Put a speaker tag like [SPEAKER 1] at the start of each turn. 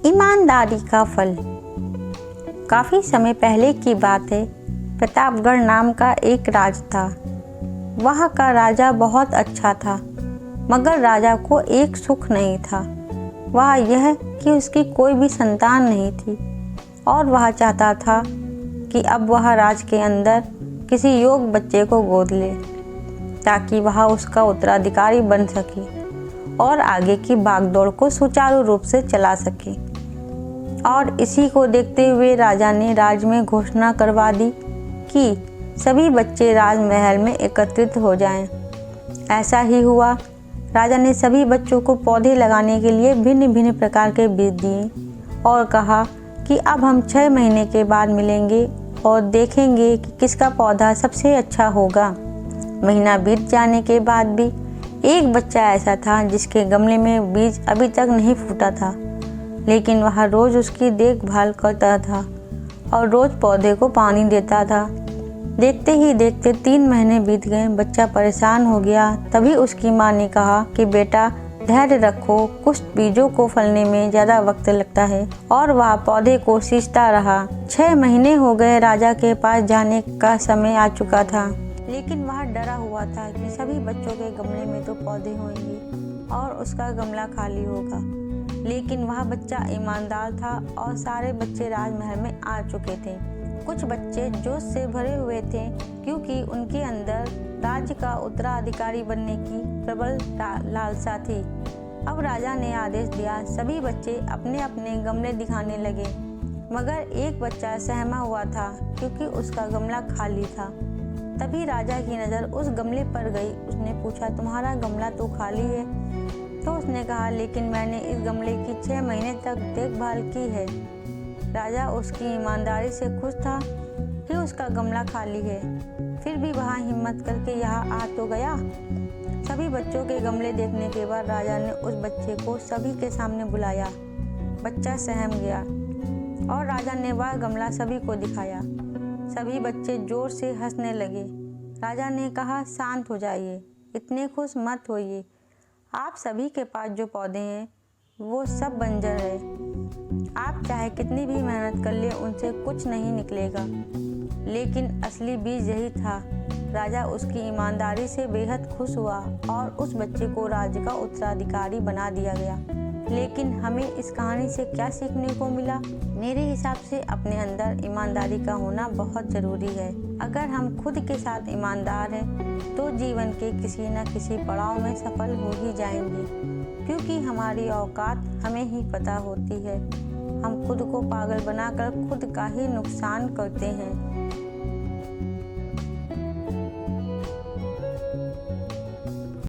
[SPEAKER 1] ईमानदारी का फल। काफ़ी समय पहले की बात है। प्रतापगढ़ नाम का एक राज था। वहाँ का राजा बहुत अच्छा था, मगर राजा को एक सुख नहीं था। वह यह कि उसकी कोई भी संतान नहीं थी और वह चाहता था कि अब वह राज के अंदर किसी योग्य बच्चे को गोद ले, ताकि वह उसका उत्तराधिकारी बन सके और आगे की भागदौड़ को सुचारू रूप से चला सके। और इसी को देखते हुए राजा ने राज में घोषणा करवा दी कि सभी बच्चे राजमहल में एकत्रित हो जाएं। ऐसा ही हुआ। राजा ने सभी बच्चों को पौधे लगाने के लिए भिन्न भिन्न प्रकार के बीज दिए और कहा कि अब हम 6 महीने के बाद मिलेंगे और देखेंगे कि किसका पौधा सबसे अच्छा होगा। महीना बीत जाने के बाद भी एक बच्चा ऐसा था जिसके गमले में बीज अभी तक नहीं फूटा था, लेकिन वह रोज़ उसकी देखभाल करता था और रोज़ पौधे को पानी देता था। देखते ही देखते 3 महीने बीत गए। बच्चा परेशान हो गया। तभी उसकी माँ ने कहा कि बेटा धैर्य रखो, कुछ बीजों को फलने में ज़्यादा वक्त लगता है। और वह पौधे को सींचता रहा। 6 महीने हो गए। राजा के पास जाने का समय आ चुका था, लेकिन वह डरा हुआ था कि सभी बच्चों के गमले में तो पौधे होंगे और उसका गमला खाली होगा। लेकिन वह बच्चा ईमानदार था और सारे बच्चे राजमहल में आ चुके थे। कुछ बच्चे जोश से भरे हुए थे क्योंकि उनके अंदर राज्य का उत्तराधिकारी बनने की प्रबल लालसा थी। अब राजा ने आदेश दिया, सभी बच्चे अपने अपने गमले दिखाने लगे, मगर एक बच्चा सहमा हुआ था क्योंकि उसका गमला खाली था। तभी राजा की नज़र उस गमले पर गई। उसने पूछा, तुम्हारा गमला तो खाली है? तो उसने कहा, लेकिन मैंने इस गमले की 6 महीने तक देखभाल की है। राजा उसकी ईमानदारी से खुश था कि उसका गमला खाली है, फिर भी वह हिम्मत करके यहाँ आ तो गया। सभी बच्चों के गमले देखने के बाद राजा ने उस बच्चे को सभी के सामने बुलाया। बच्चा सहम गया और राजा ने वह गमला सभी को दिखाया। सभी बच्चे जोर से हंसने लगे। राजा ने कहा, शांत हो जाइए, इतने खुश मत होइए। आप सभी के पास जो पौधे हैं वो सब बंजर है। आप चाहे कितनी भी मेहनत कर ले, उनसे कुछ नहीं निकलेगा। लेकिन असली बीज यही था। राजा उसकी ईमानदारी से बेहद खुश हुआ और उस बच्चे को राज्य का उत्तराधिकारी बना दिया गया। लेकिन हमें इस कहानी से क्या सीखने को मिला? मेरे हिसाब से अपने अंदर ईमानदारी का होना बहुत ज़रूरी है। अगर हम खुद के साथ ईमानदार हैं तो जीवन के किसी न किसी पड़ाव में सफल हो ही जाएंगे, क्योंकि हमारी औकात हमें ही पता होती है। हम खुद को पागल बनाकर खुद का ही नुकसान करते हैं।